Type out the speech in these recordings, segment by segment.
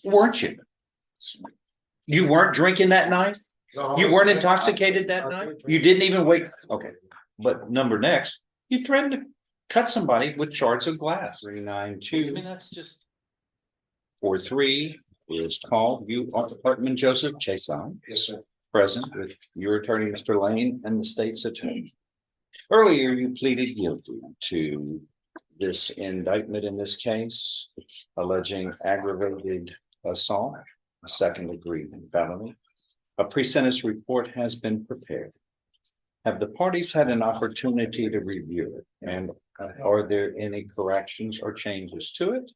weren't you? You weren't drinking that night? You weren't intoxicated that night? You didn't even wait? Okay. But number next, you threatened to cut somebody with shards of glass. 392. I mean, that's just 43 is called. You are Department Joseph Chason. Yes, sir. Present with your attorney, Mr. Lane, and the state's attorney. Earlier, you pleaded guilty to this indictment in this case, alleging aggravated assault, a second-degree felony. A pre-sentence report has been prepared. Have the parties had an opportunity to review it? And are there any corrections or changes to it?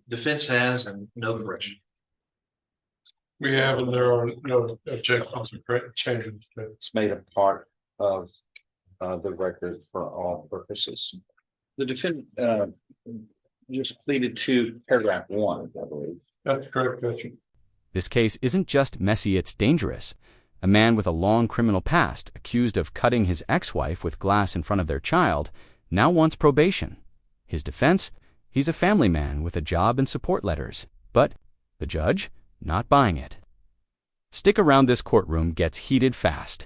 Defense has, and no correction. We have, and there are no objections or changes. It's made a part of the record for all purposes. The defendant just pleaded to paragraph 1, I believe. That's correct, Judge. This case isn't just messy, it's dangerous. A man with a long criminal past, accused of cutting his ex-wife with glass in front of their child, now wants probation. His defense? He's a family man with a job and support letters. But the judge? Not buying it. Stick around, this courtroom gets heated fast.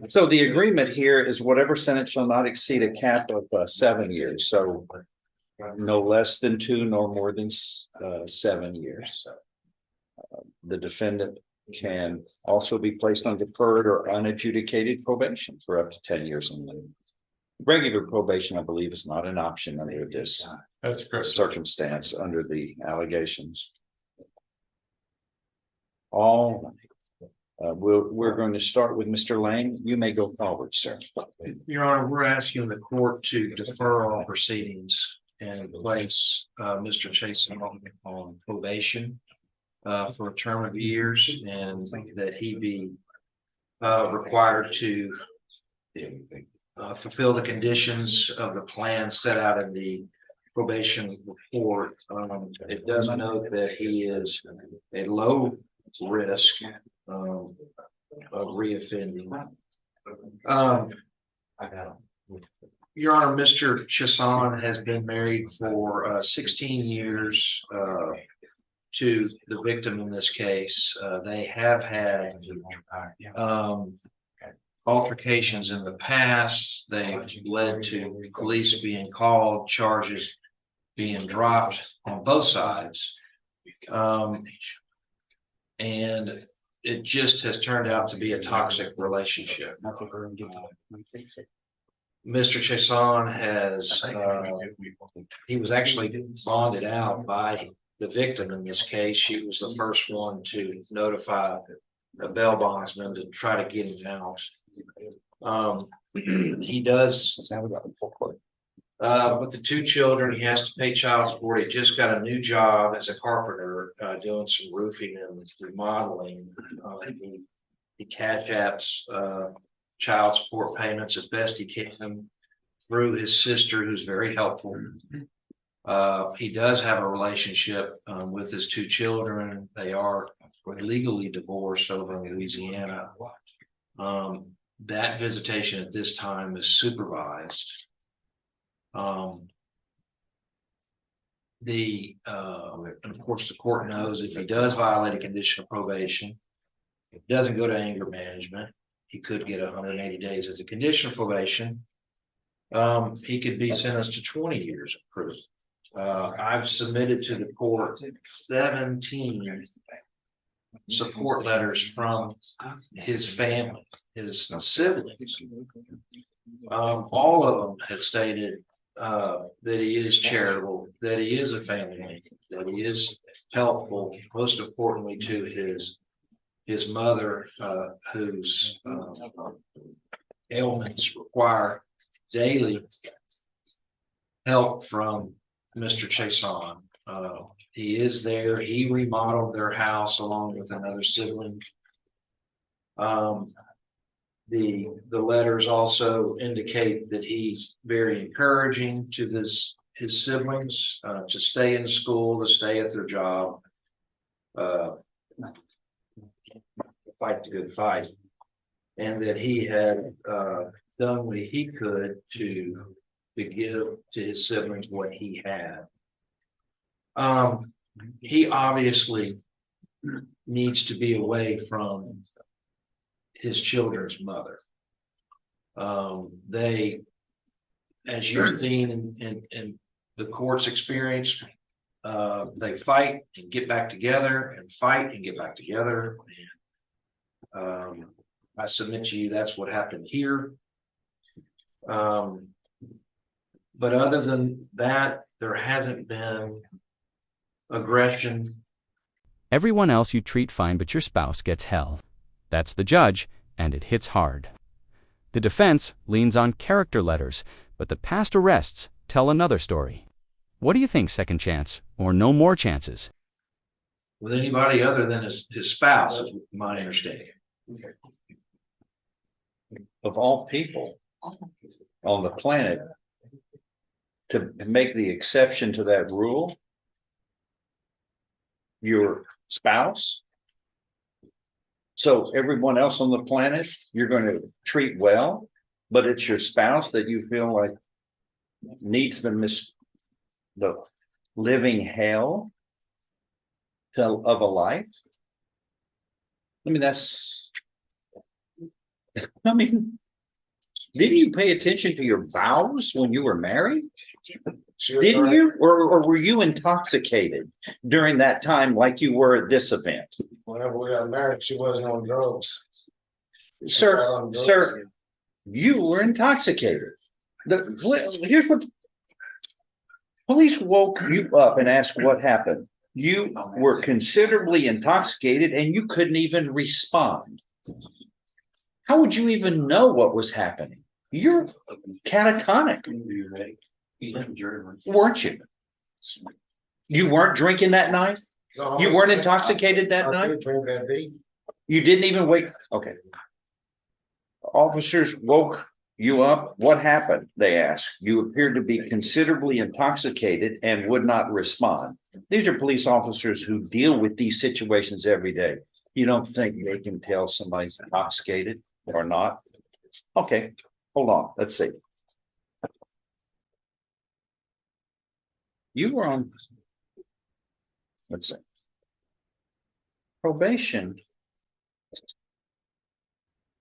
So the agreement here is whatever sentence shall not exceed a cap of 7 years. So no less than 2 nor more than 7 years. The defendant can also be placed on deferred or unadjudicated probation for up to 10 years only. Regular probation, I believe, is not an option under this circumstance, under the allegations. We're going to start with Mr. Lane. You may go forward, sir. Your Honor, we're asking the court to defer all proceedings and place Mr. Chason on probation for a term of years, and that he be required to fulfill the conditions of the plan set out in the probation report. It does note that he is a low risk of reoffending. Your Honor, Mr. Chason has been married for 16 years to the victim in this case. They have had altercations in the past. They've led to police being called, charges being dropped on both sides. And it just has turned out to be a toxic relationship. Mr. Chason has, he was actually bonded out by the victim in this case. She was the first one to notify a bail bondsman to try to get him out. He does, with the 2 children, he has to pay child support. He just got a new job as a carpenter, doing some roofing and remodeling. He cash apps child support payments as best he can through his sister, who's very helpful. He does have a relationship with his 2 children. They are legally divorced over in Louisiana. That visitation at this time is supervised. And of course, the court knows if he does violate a condition of probation, if it doesn't go to anger management, he could get 180 days as a condition of probation. He could be sentenced to 20 years of prison. I've submitted to the court 17 support letters from his family, his siblings. All of them had stated that he is charitable, that he is a family man, that he is helpful, most importantly to his mother, whose ailments require daily help from Mr. Chason. He is there. He remodeled their house along with another sibling. The letters also indicate that he's very encouraging to his siblings to stay in school, to stay at their job, fight the good fight, and that he had done what he could to give to his siblings what he had. He obviously needs to be away from his children's mother. They, as you've seen in the court's experience, they fight and get back together and fight and get back together. And I submit to you that's what happened here. But other than that, there hasn't been aggression. Everyone else you treat fine, but your spouse gets hell. That's the judge, and it hits hard. The defense leans on character letters, but the past arrests tell another story. What do you think, second chance, or no more chances? With anybody other than his spouse, is my understanding. Of all people on the planet, to make the exception to that rule, your spouse. So everyone else on the planet, you're going to treat well, but it's your spouse that you feel like needs the living hell of a life. I mean, didn't you pay attention to your vows when you were married? Didn't you? Or were you intoxicated during that time like you were at this event? Whenever we got married, she wasn't on drugs. Sir, you were intoxicated. Here's what police woke you up and asked what happened. You were considerably intoxicated and you couldn't even respond. How would you even know what was happening? You're catatonic. Weren't you? You weren't drinking that night? You weren't intoxicated that night? You didn't even wake. Okay. Officers woke you up. What happened? They asked. You appeared to be considerably intoxicated and would not respond. These are police officers who deal with these situations every day. You don't think they can tell somebody's intoxicated or not? Okay, hold on. Let's see. You were on, let's see, probation,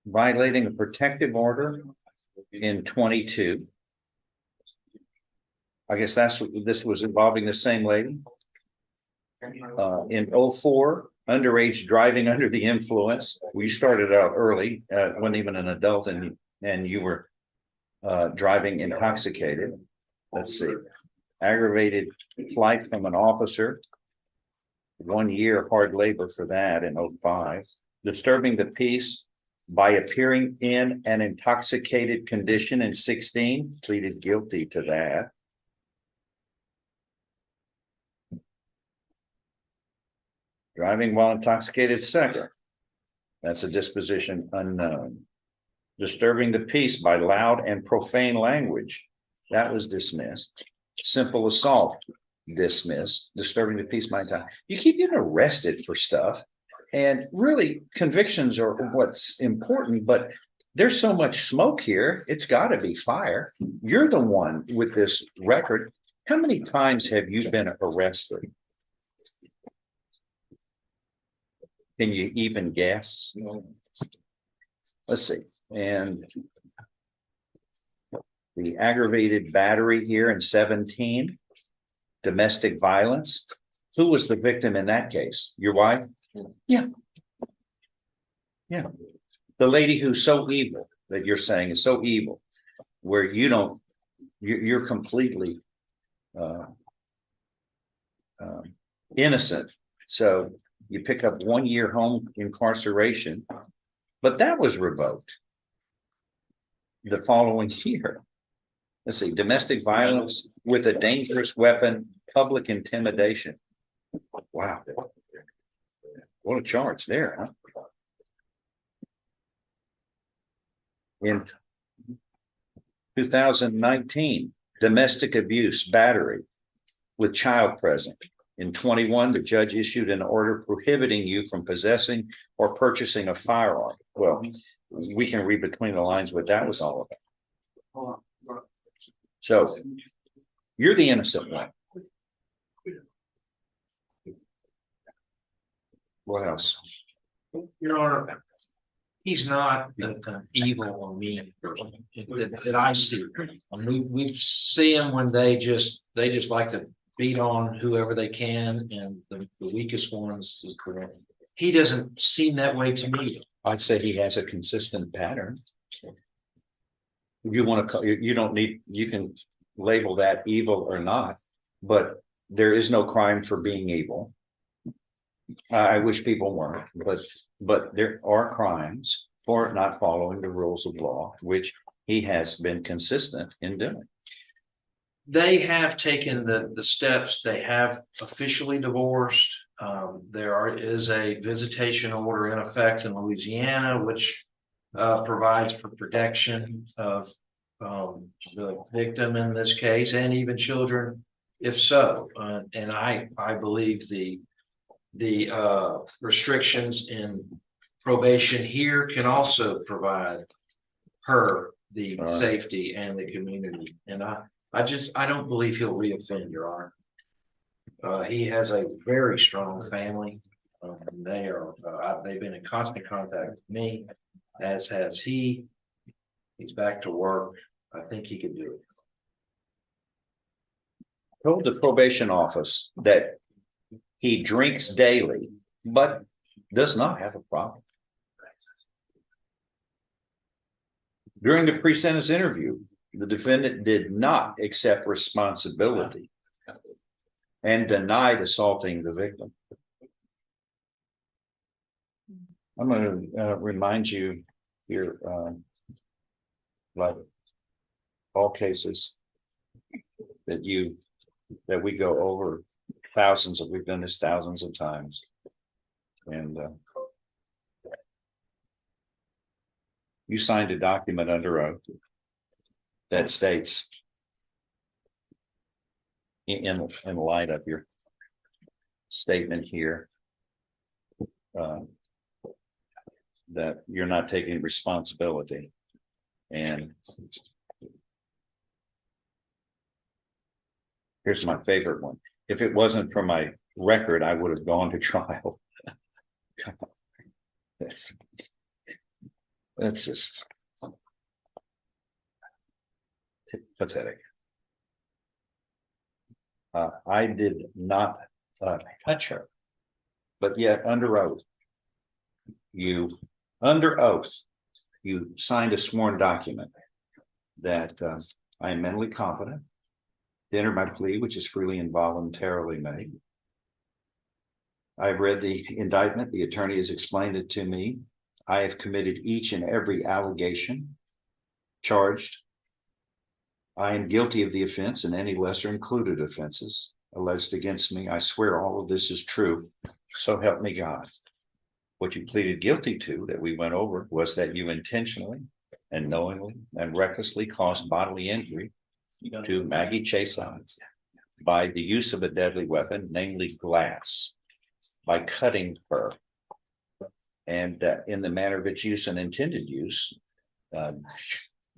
violating a protective order in 22. I guess this was involving the same lady. In 04, underage driving under the influence. We started out early, wasn't even an adult, and you were driving intoxicated. Let's see. Aggravated flight from an officer. 1 year hard labor for that in 05. Disturbing the peace by appearing in an intoxicated condition in 16. Pleaded guilty to that. Driving while intoxicated, second. That's a disposition unknown. Disturbing the peace by loud and profane language. That was dismissed. Simple assault, dismissed. Disturbing the peace by time. You keep getting arrested for stuff. And really, convictions are what's important, but there's so much smoke here, it's got to be fire. You're the one with this record. How many times have you been arrested? Can you even guess? Let's see. And the aggravated battery here in 17, domestic violence. Who was the victim in that case? Your wife? Yeah. Yeah. The lady who's so evil that you're saying is so evil, where you're completely innocent. So you pick up 1 year home incarceration, but that was revoked the following year. Let's see, domestic violence with a dangerous weapon, public intimidation. Wow. What a charge there, huh? In 2019, domestic abuse, battery with child present. In 21, the judge issued an order prohibiting you from possessing or purchasing a firearm. Well, we can read between the lines what that was all about. So you're the innocent one. What else? Your Honor, he's not an evil or mean person that I see. I mean, we see him when they just like to beat on whoever they can, and the weakest ones is the one. He doesn't seem that way to me. I'd say he has a consistent pattern. You want to call, you don't need, you can label that evil or not, but there is no crime for being evil. I wish people weren't, but there are crimes for not following the rules of law, which he has been consistent in doing. They have taken the steps. They have officially divorced. There is a visitation order in effect in Louisiana, which provides for protection of the victim in this case, and even children, if so. And I believe the restrictions in probation here can also provide her the safety and the community. And I don't believe he'll reoffend, Your Honor. He has a very strong family. They've been in constant contact with me, as has he. He's back to work. I think he can do it. Told the probation office that he drinks daily, but does not have a problem. During the pre-sentence interview, the defendant did not accept responsibility and denied assaulting the victim. I'm going to remind you here, like all cases that we go over we've done this thousands of times. And you signed a document under oath that states, in light of your statement here, that you're not taking responsibility. And here's my favorite one. If it wasn't for my record, I would have gone to trial. That's just pathetic. I did not touch her, but yet under oath, you signed a sworn document that I am mentally competent to enter my plea, which is freely and voluntarily made. I've read the indictment. The attorney has explained it to me. I have committed each and every allegation charged. I am guilty of the offense and any lesser included offenses alleged against me. I swear all of this is true. So help me God. What you pleaded guilty to that we went over was that you intentionally and knowingly and recklessly caused bodily injury to Maggie Chason by the use of a deadly weapon, namely glass, by cutting her. And in the manner of its use and intended use,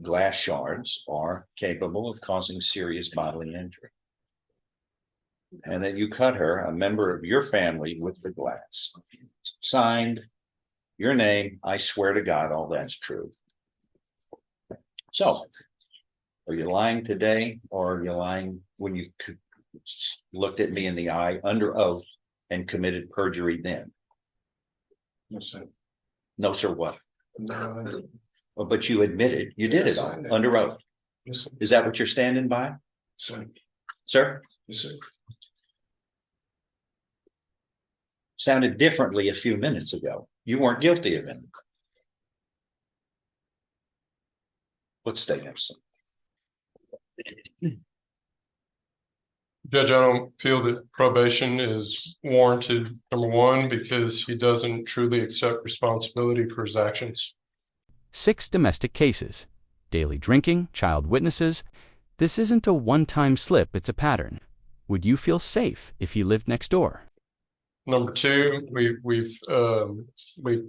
glass shards are capable of causing serious bodily injury. And that you cut her, a member of your family, with the glass. Signed, your name, I swear to God, all that's true. So, are you lying today, or are you lying when you looked at me in the eye under oath and committed perjury then? No, sir. No, sir, what? No, Well, but you admitted you did it all under oath. yes, sir. Is that what you're standing by, Sir. sir? Yes, sir. Sounded differently a few minutes ago. You weren't guilty of it. What state Emerson? Judge, I don't feel that probation is warranted, number one, because he doesn't truly accept responsibility for his actions. 6 domestic cases. Daily drinking, child witnesses. This isn't a one-time slip, it's a pattern. Would you feel safe if he lived next door? Number two, we've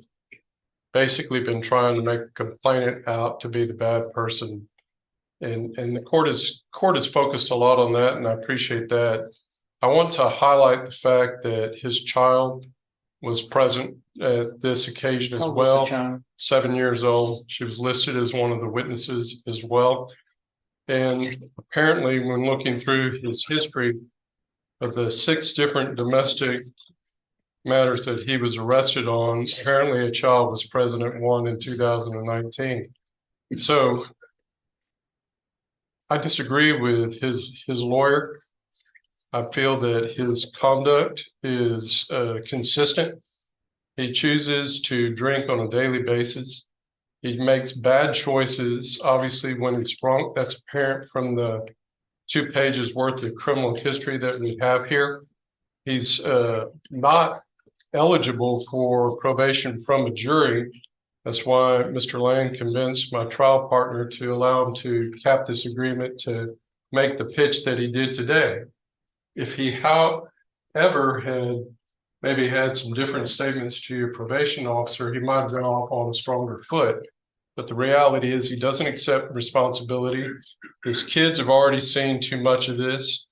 basically been trying to make the complainant out to be the bad person. And the court is focused a lot on that, and I appreciate that. I want to highlight the fact that his child was present at this occasion as How old was the well. child? 7 years old. She was listed as one of the witnesses as well. And apparently, when looking through his history of the 6 different domestic matters that he was arrested on, apparently a child was present at one in 2019. So I disagree with his lawyer. I feel that his conduct is consistent. He chooses to drink on a daily basis. He makes bad choices. Obviously, when he's drunk, that's apparent from the 2 pages worth of criminal history that we have here. He's not eligible for probation from a jury. That's why Mr. Lane convinced my trial partner to allow him to cap this agreement to make the pitch that he did today. If he, however, had maybe had some different statements to your probation officer, he might have been off on a stronger foot. But the reality is he doesn't accept responsibility. His kids have already seen too much of this.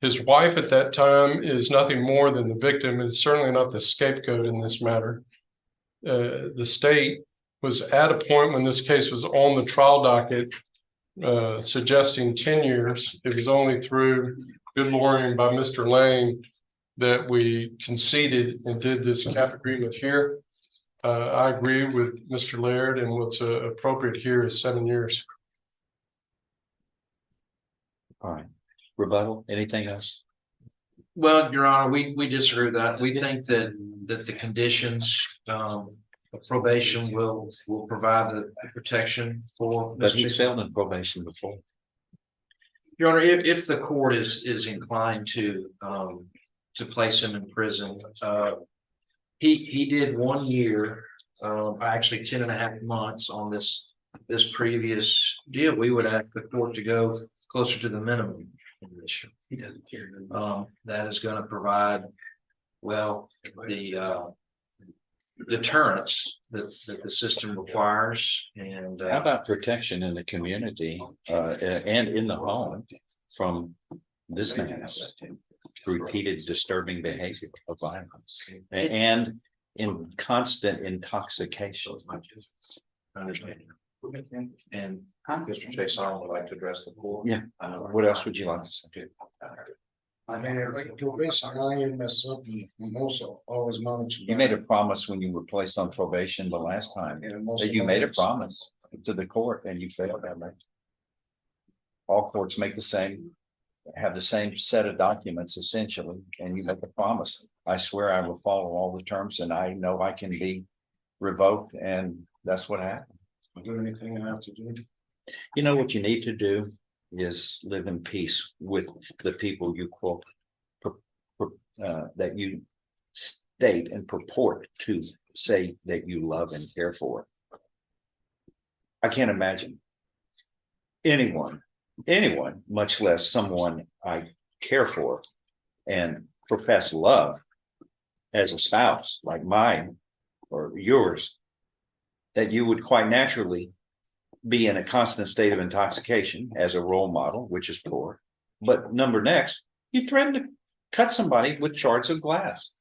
His wife at that time is nothing more than the victim, and certainly not the scapegoat in this matter. The state was at a point when this case was on the trial docket, suggesting 10 years. It was only through good lawyering by Mr. Lane that we conceded and did this cap agreement here. I agree with Mr. Laird, and what's appropriate here is 7 years. All right. Rebuttal, anything else? Well, Your Honor, we disagree with that. We think that the conditions of probation will provide the protection for. But he's failed in probation before. Your Honor, if the court is inclined to place him in prison, he did 1 year, actually 10.5 months on this previous deal. We would ask the court to go closer to the minimum condition. That is going to provide, well, the deterrence that the system requires. And How about protection in the community and in the home from this man's repeated disturbing behavior of violence and in constant intoxication? I understand. And Mr. Chase, I would like to address the court. Yeah. What else would you like to say? I mean, probation, I am mess up and also always manage. You made a promise when you were placed on probation the last time. That you made a promise to the court and you failed that, right? All courts make have the same set of documents essentially, and you make a promise. I swear I will follow all the terms and I know I can be revoked, and that's what happened. Do anything I have to do. You know what you need to do is live in peace with the people you quote that you state and purport to say that you love and care for. I can't imagine anyone, much less someone I care for and profess love as a spouse like mine or yours, that you would quite naturally be in a constant state of intoxication as a role model, which is poor. But number next, you threaten to cut somebody with shards of glass.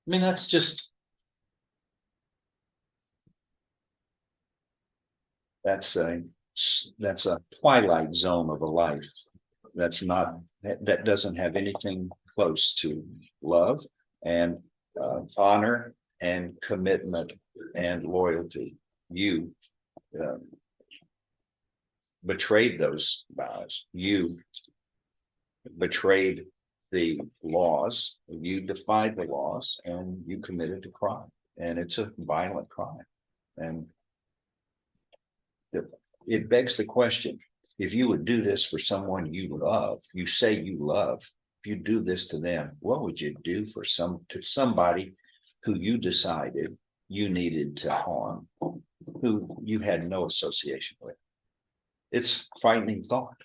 I mean, that's a twilight zone of a life. That doesn't have anything close to love and honor and commitment and loyalty. You betrayed those vows. You betrayed the laws. You defied the laws, and you committed a crime. And it's a violent crime. And it begs the question: if you would do this for someone you love, you say you love, if you do this to them, what would you do for somebody who you decided you needed to harm, who you had no association with? It's a frightening thought.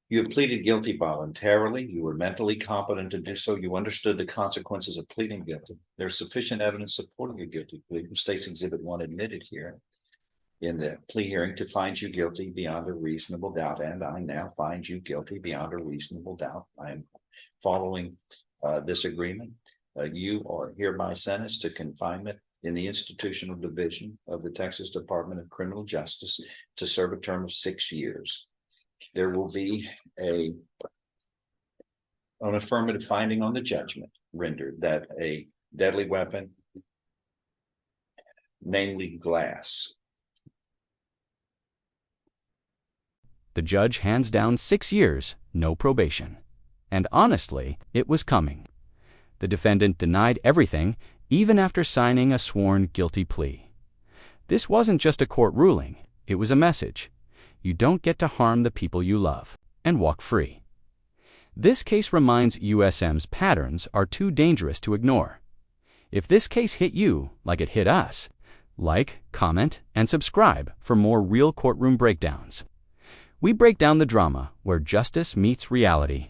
You have pleaded guilty voluntarily. You were mentally competent to do so. You understood the consequences of pleading guilty. There's sufficient evidence supporting a guilty plea. State's Exhibit 1 admitted here in the plea hearing to find you guilty beyond a reasonable doubt. And I now find you guilty beyond a reasonable doubt. I am following this agreement. You are hereby sentenced to confinement in the institutional division of the Texas Department of Criminal Justice to serve a term of 6 years. There will be an affirmative finding on the judgment rendered that a deadly weapon, namely glass. The judge hands down 6 years, no probation. And honestly, it was coming. The defendant denied everything, even after signing a sworn guilty plea. This wasn't just a court ruling, it was a message. You don't get to harm the people you love, and walk free. This case reminds USM's patterns are too dangerous to ignore. If this case hit you like it hit us, like, comment, and subscribe for more real courtroom breakdowns. We break down the drama where justice meets reality.